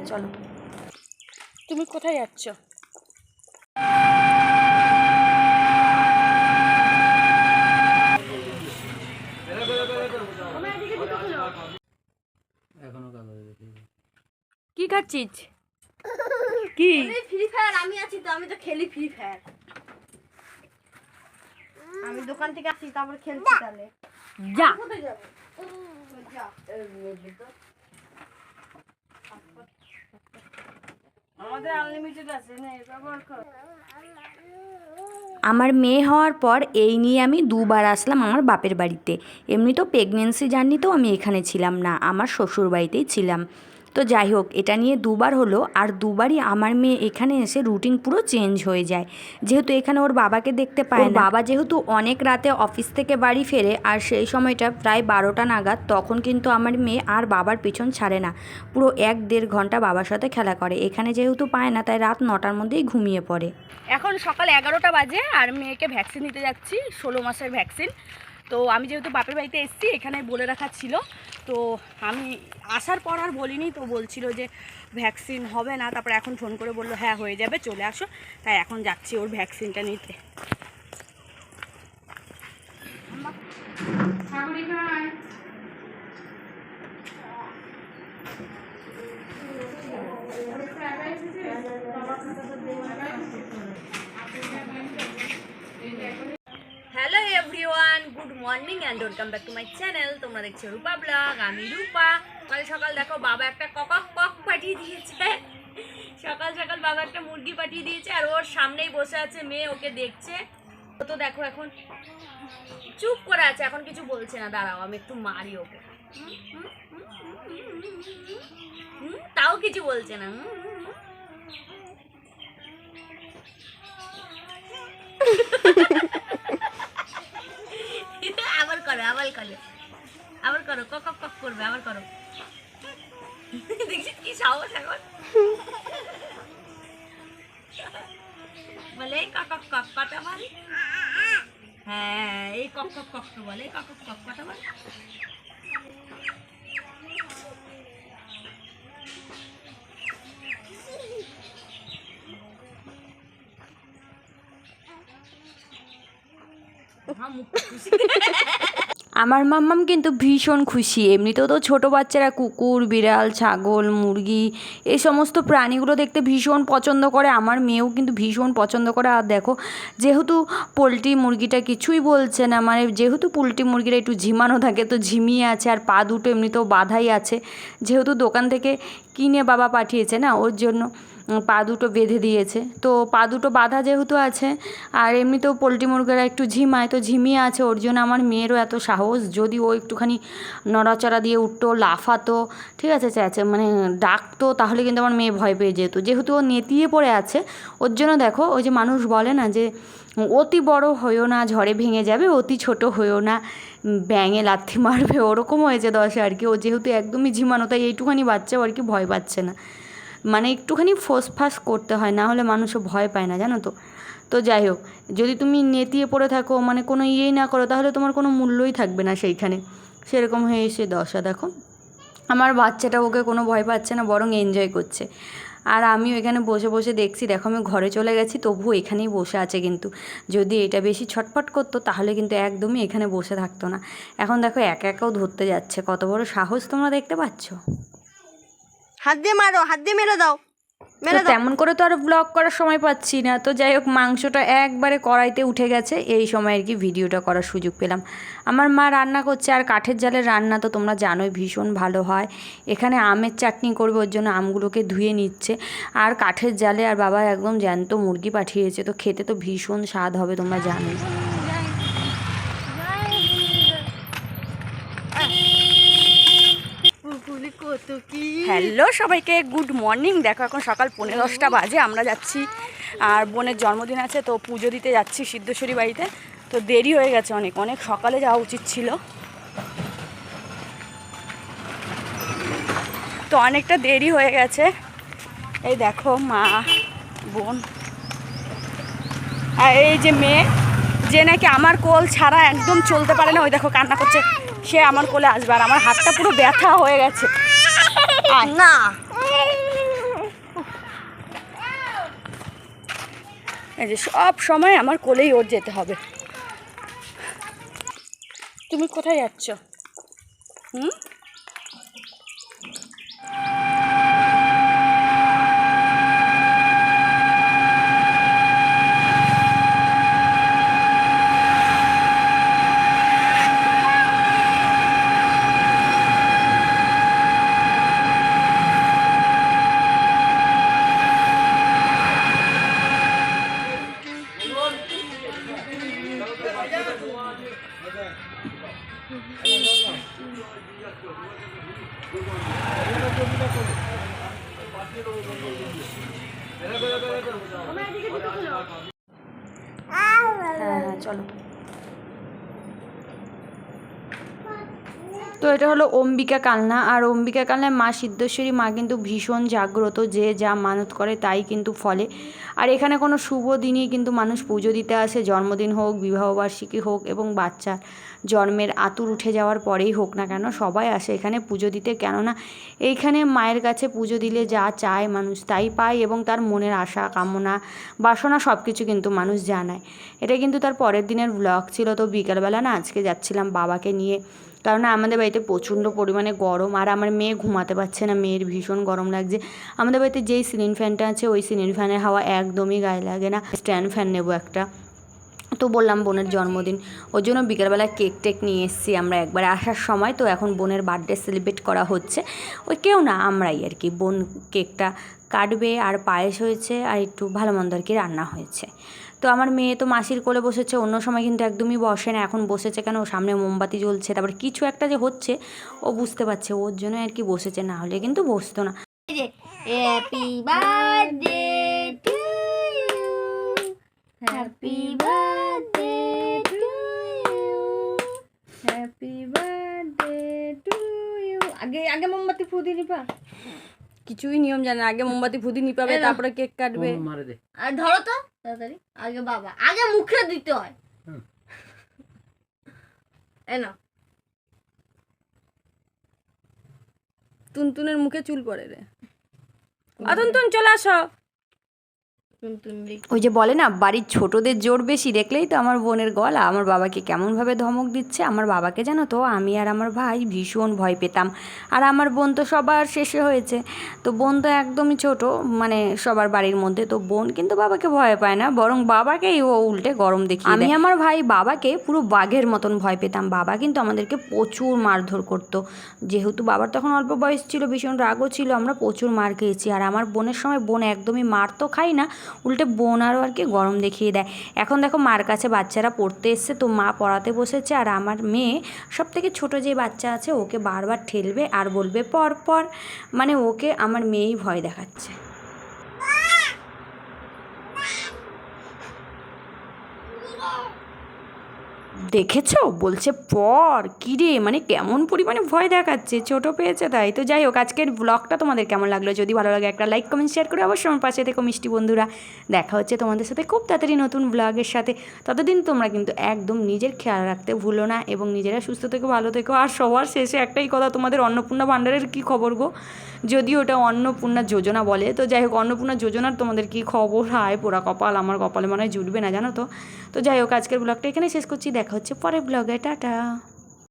হ্যাঁ চলো। তুমি কোথায় যাচ্ছ? কি খাচ্ছিস? কি ফ্রি ফায়ার? আমি আছি তো, আমি তো খেলি ফ্রি ফায়ার। আমি দোকান থেকে আসি তারপর খেলছি। তাহলে যা। কোথায় যাবে? আমাদের আনলিমিটেড আছে না, ব্যবহার কর। আমার মেয়ে হওয়ার পর এই নিয়ে আমি দুবার আসলাম আমার বাপের বাড়িতে। এমনি তো প্রেগনেন্সি জার্নিতেও আমি এখানে ছিলাম না, আমার শ্বশুর বাড়িতেই ছিলাম। তো যাই হোক, এটা নিয়ে দুবার হলো, আর দুবারই আমার মেয়ে এখানে এসে রুটিন পুরো চেঞ্জ হয়ে যায়। যেহেতু এখানে ওর বাবাকে দেখতে পায় না, বাবা যেহেতু অনেক রাতে অফিস থেকে বাড়ি ফেরে, আর সেই সময়টা প্রায় 12টা নাগাদ, তখন কিন্তু আমার মেয়ে আর বাবার পিছন ছাড়ে না, পুরো 1-1.5 ঘন্টা বাবার সাথে খেলা করে। এখানে যেহেতু পায় না, তাই রাত 9টার মধ্যেই ঘুমিয়ে পড়ে। এখন সকাল 11টা বাজে আর মেয়েকে ভ্যাকসিন নিতে যাচ্ছি, 16 মাসের ভ্যাকসিন। তো আমি যেহেতু বাপের বাড়িতে এসেছি, এখানে বলে রাখা ছিল, তো আমি আসার পর আর বলিনি। তো বলছিল যে ভ্যাকসিন হবে না, তারপর এখন ফোন করে বললো হ্যাঁ হয়ে যাবে, চলে আসো। তাই এখন যাচ্ছি ওর ভ্যাকসিনটা নিতে। Hello everyone, good morning and welcome back to my channel. তোমরা দেখছো রূপা ব্লগ, আমি রূপা। সকাল সকাল দেখো বাবা একটা কক পাঠিয়ে দিয়েছে। সকাল সকাল বাবা একটা মুরগি পাঠিয়ে দিয়েছে, আর ওর সামনেই বসে আছে মেয়ে, ওকে দেখছে। তো দেখো এখন চুপ করে আছে, এখন কিছু বলছে না। দাঁড়াও আমি একটু মারি ওকে। তাও কিছু বলছে না। আবার করো, আবার করো, আবার করো, কক কক করবে, আবার করো। দেখছিস কি সাহস এখন। বলে কক কক কথা বল। হ্যাঁ, এই কক কক বলে, কক কক কথা বল। আমার মাম্মাম কিন্তু ভীষণ খুশি। এমনিতেও তো ছোটো বাচ্চারা কুকুর, বিড়াল, ছাগল, মুরগি এই সমস্ত প্রাণীগুলো দেখতে ভীষণ পছন্দ করে। আমার মেয়েও কিন্তু ভীষণ পছন্দ করে। আর দেখো, যেহেতু পোলট্রি মুরগিটা কিছুই বলছে না, মানে যেহেতু পোলট্রি মুরগিটা একটু ঝিমানো থাকে, তো ঝিমিয়ে আছে, আর পা দুটো এমনিতেও বাঁধাই আছে। যেহেতু দোকান থেকে কিনে বাবা পাঠিয়েছে না, ওর জন্য পা দুটো বেঁধে দিয়েছে। তো পা দুটো বাঁধা যেহেতু আছে, আর এমনিতেও পোলট্রি মুরগিরা একটু ঝিমায়, তো ঝিমিয়ে আছে, ওর জন্য আমার মেয়েরও এত সাহস। যদি ও একটুখানি নড়াচড়া দিয়ে উঠতো, লাফাতো, ঠিক আছে, মানে ডাকতো, তাহলে কিন্তু আমার মেয়ে ভয় পেয়ে যেত। যেহেতু ও নেতিয়ে পড়ে আছে, ওর জন্য দেখো, ওই যে মানুষ বলে না যে অতি বড় হয়েও না ঝড়ে ভেঙে যাবে, অতি ছোট হয়েও না ব্যাঙে লাথি মারবে, ওরকম হয়েছে দশে আর কি। ও যেহেতু একদমই ঝিমানো, তাই এইটুখানি বাচ্চাও আর কি ভয় পাচ্ছে না। মানে একটুখানি ফোঁসফাস করতে হয়, না হলে মানুষও ভয় পায় না, জানো তো। তো যাই হোক, যদি তুমি নেতিয়ে পড়ে থাকো, মানে কোনো ইয়েই না করো, তাহলে তোমার কোনো মূল্যই থাকবে না সেইখানে। সেরকম হয়ে এসে দশা দেখো। আমার বাচ্চাটা ওকে কোনো ভয় পাচ্ছে না, বরং এনজয় করছে। আর আমিও এখানে বসে বসে দেখছি। দেখো, আমি ঘরে চলে গেছি, তবুও এখানেই বসে আছে। কিন্তু যদি এটা বেশি ছটফট করতো, তাহলে কিন্তু একদমই এখানে বসে থাকতো না। এখন দেখো একা একাও ধরতে যাচ্ছে। কত বড় সাহস তোমরা দেখতে পাচ্ছ। হাত দিয়ে মারো, হাত দিয়ে মেরে দাও। তেমন করে তো আর ব্লগ করার সময় পাচ্ছি না। তো যাই হোক, মাংসটা একবারে কড়াইতে উঠে গেছে, এই সময় আর কি ভিডিওটা করার সুযোগ পেলাম। আমার মা রান্না করছে, আর কাঠের জালের রান্না তো তোমরা জানোই ভীষণ ভালো হয়। এখানে আমের চাটনি করবে, ওর জন্য আমগুলোকে ধুয়ে নিচ্ছে। আর কাঠের জালে আর বাবা একদম জ্যান্ত মুরগি পাঠিয়েছে, তো খেতে তো ভীষণ স্বাদ হবে, তোমরা জানোই। হ্যালো সবাইকে, গুড মর্নিং। দেখো এখন সকাল 10:15 বাজে, আমরা যাচ্ছি, আর বোনের জন্মদিন আছে, তো পুজো দিতে যাচ্ছি সিদ্ধেশ্বরী বাড়িতে। তো দেরি হয়ে গেছে, অনেক অনেক সকালে যাওয়া উচিত ছিল, তো অনেকটা দেরি হয়ে গেছে। এই দেখো মা, বোন, আর এই যে মেয়ে, যে নাকি আমার কোল ছাড়া একদম চলতে পারে না, ওই দেখো কান্না করছে, সে আমার কোলে আসবে। আর আমার হাতটা পুরো ব্যথা হয়ে গেছে। না এই যে সব সময় আমার কোলেই ওর যেতে হবে। তুমি কোথায় যাচ্ছ? হুম? হ্যাঁ চলো। তো এটা হলো অম্বিকা কালনা, আর অম্বিকা কালনায় মা সিদ্ধেশ্বরী মা কিন্তু ভীষণ জাগ্রত, যে যা মানত করে তাই কিন্তু ফলে। আর এখানে কোনো শুভ দিনেই কিন্তু মানুষ পুজো দিতে আসে, জন্মদিন হোক, বিবাহবার্ষিকী হোক এবং বাচ্চার জন্মের আতুর উঠে যাওয়ার পরেই হোক না কেন সবাই আসে এখানে পুজো দিতে। কেননা এইখানে মায়ের কাছে পুজো দিলে যা চায় মানুষ তাই পায়, এবং তার মনের আশা কামনা বাসনা সব কিছু কিন্তু মানুষ জানায়। এটা কিন্তু তার পরের দিনের ব্লগ ছিল। তো বিকালবেলা না আজকে যাচ্ছিলাম বাবাকে নিয়ে, কারণ আমাদের বাড়িতে প্রচণ্ড পরিমাণে গরম, আর আমার মেয়ে ঘুমাতে পারছে না, মেয়ের ভীষণ গরম লাগছে। আমাদের বাড়িতে যেই সিলিং ফ্যানটা আছে ওই সিলিং ফ্যানের হাওয়া একদমই গায়ে লাগে না, স্ট্যান্ড ফ্যান নেবো একটা। তো বললাম বোনের জন্মদিন, ওর জন্য বিকেলবেলা কেক টেক নিয়ে এসেছি আমরা একবারে আসার সময়। তো এখন বোনের বার্থডে সেলিব্রেট করা হচ্ছে, ওই কেউ না আমরাই আর কি। বোন কেকটা কাটবে, আর পায়েস হয়েছে, আর একটু ভালো মন্দ আর কি রান্না হয়েছে। তো আমার মেয়ে তো মাসির কোলে বসেছে, অন্য সময় কিন্তু একদমই বসে না, এখন বসেছে কেন, ওর সামনে মোমবাতি জ্বলছে, তারপরে কিছু একটা যে হচ্ছে ও বুঝতে পারছে, ওর জন্য আর কি বসেছে, না হলে কিন্তু বসতো না। Happy birthday to you, happy birthday to you, happy birthday to you. আগে আগে মোমবাতি ফুদি নিবা, কিছুই নিয়ম জানে, আগে মোমবাতি ফুদি নিপাবে, তারপরে কেক কাটবে। আর ধরো তো তাড়াতাড়ি, আগে বাবা, আগে মুখে দিতে হয়। এনো তুনতুনের মুখে চুল পড়ে রে, তুনতুন চলে আসো। ওই যে বলে না বাড়ির ছোটদের জোর বেশি, দেখলেই তো আমার বোনের গলা আমার বাবাকে কেমনভাবে ধমক দিচ্ছে। আমার বাবাকে জানো তো আমি আর আমার ভাই ভীষণ ভয় পেতাম, আর আমার বোন তো সবার শেষে হয়েছে। তো বোন তো একদমই ছোট, মানে সবার বাড়ির মধ্যে। তো বোন কিন্তু বাবাকে ভয় পায় না, বরং বাবাকেই ও উল্টে গরম দেখিয়ে দেয়। আমি আমার ভাই বাবাকে পুরো বাঘের মতন ভয় পেতাম। বাবা কিন্তু আমাদেরকে প্রচুর মারধর করতো, যেহেতু বাবার তখন অল্প বয়স ছিল, ভীষণ রাগও ছিল, আমরা প্রচুর মার খেয়েছি। আর আমার বোনের সময় বোন একদমই মার তো খাই না, উল্টে বোন আরও আর কি গরম দেখিয়ে দেয়। এখন দেখো মার কাছে বাচ্চারা পড়তে এসছে, তো মা পড়াতে বসেছে, আর আমার মেয়ে সব থেকে ছোটো যে বাচ্চা আছে ওকে বারবার ঠেলবে আর বলবে পর পর, মানে ওকে আমার মেয়েই ভয় দেখাচ্ছে। দেখেছো বলছে পর, কিরে মানে কেমন পরিমাণে ভয় দেখাচ্ছে, ছোটো পেয়েছে তাই। তো যাই হোক, আজকের ব্লগটা তোমাদের কেমন লাগলো, যদি ভালো লাগে একটা লাইক কমেন্ট শেয়ার করে অবশ্যই আমার পাশে থেকো মিষ্টি বন্ধুরা। দেখা হচ্ছে তোমাদের সাথে খুব তাড়াতাড়ি নতুন ব্লগের সাথে। ততদিন তোমরা কিন্তু একদম নিজের খেয়াল রাখতে ভুলো না, এবং নিজেরা সুস্থ থেকো, ভালো থেকো। আর সবার শেষে একটাই কথা, তোমাদের অন্নপূর্ণা ভাণ্ডারের কী খবর গো? যদিও ওটা অন্নপূর্ণা যোজনা বলে, তো যাই হোক অন্নপূর্ণা যোজনার তোমাদের কী খবর? হায় পোড়া কপাল, আমার কপালে মনে হয় জুটবে না জানো তো। তো যাই হোক আজকের ব্লগটা এখানে শেষ করছি, দেখা হচ্ছে পরের ব্লগে, টাটা।